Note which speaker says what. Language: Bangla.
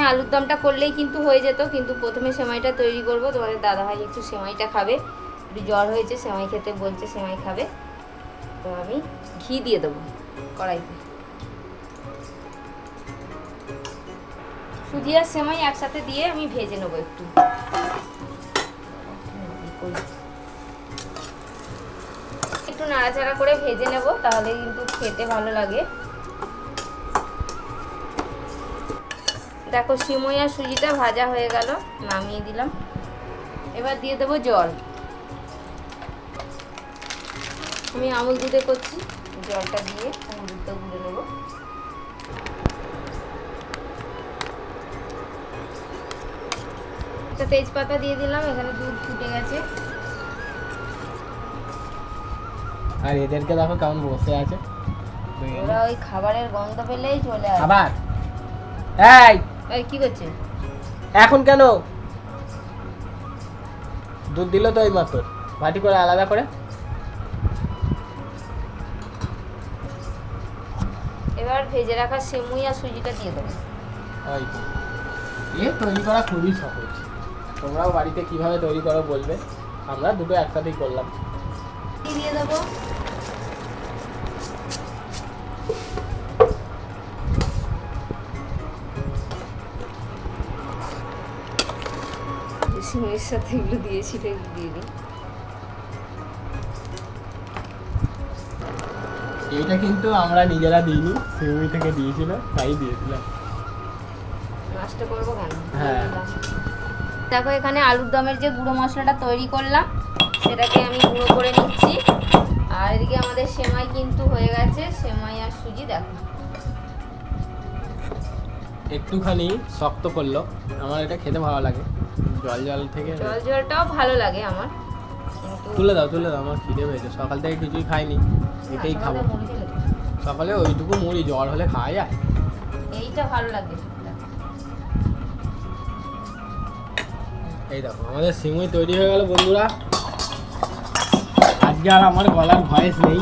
Speaker 1: আলুর দমটা করলেই কিন্তু হয়ে যেত, কিন্তু প্রথমে সেমাইটা তৈরি করব। তোমাদের দাদাভাই একটু সেমাইটা খাবে, একটু জ্বর হয়েছে, সেমাই খেতে বলছে, সেমাই খাবে। তো আমি ঘি দিয়ে দেবো কড়াইতে। সুজি আর সেমাই একসাথে দিয়ে আমি ভেজে নেবো একটু। একটু নাড়াচাড়া করে ভেজে নেব, তাহলে কিন্তু খেতে ভালো লাগে। দেখো সিমই আর সুজিটা ভাজা হয়ে গেল, নামিয়ে দিলাম। এবার দিয়ে দেবো জল। আমি আমুল দুধে করছি, জলটা দিয়ে আমুল দুধটা গুলে নেবো। একটা তেজপাতা দিয়ে দিলাম, এখানে দুধ ফুটে গেছে।
Speaker 2: আর এদেরকে দেখো কেমন বসে আছে,
Speaker 1: ওরা ওই খাবারের গন্ধ পেলেই চলে আসে।
Speaker 2: আবার
Speaker 1: এই কি করছে
Speaker 2: এখন কেন? দুধ দিল তো এই মাত্র, বাটি করে আলাদা করে।
Speaker 1: এবার ভেজে রাখা সেমুই আর সুজিটা দিয়ে দেবো।
Speaker 2: ওই তো, এ তৈরি করা খুবই সহজ। তোমরাও বাড়িতে কিভাবে তৈরি করো বলবে, আমরা দুটো একসাথেই করলাম।
Speaker 1: দিয়ে দেবো। সিমের সাথে এগুলো দিয়েছি, এগুলো দিয়ে দিই।
Speaker 2: এইটা কিন্তু আমরা নিজেরা দিইনি, সিউমি থেকে দিয়েছিল, তাই দিয়েছিলাম।
Speaker 1: নষ্ট করবো কেন?
Speaker 2: হ্যাঁ।
Speaker 1: দেখো এখানে আলুর দমের যে গুঁড়ো মশলাটা তৈরি করলাম, সেটাকে আমি গুঁড়ো করে নিচ্ছি। আর এদিকে আমাদের সেমাই কিন্তু হয়ে গেছে, সেমাই আর সুজি দেখো
Speaker 2: একটুখানি শক্ত করলো, আমার এটা খেতে ভালো লাগে। জল জল থেকে
Speaker 1: জল জলটাও ভালো লাগে আমার, কিন্তু
Speaker 2: তুলে দাও আমার খিদে পেয়েছে, সকাল থেকে কিছুই খাইনি, এটাই খাবো।
Speaker 1: মুড়ি খেলে তো।
Speaker 2: সকালে ওইটুকু মুড়ি, জ্বর হলে খাওয়া যায়।
Speaker 1: এইটা ভালো লাগে।
Speaker 2: এই দেখো আমাদের সিমুই তৈরি হয়ে গেল বন্ধুরা। আজকে আর আমার গলার ভয়েস নেই,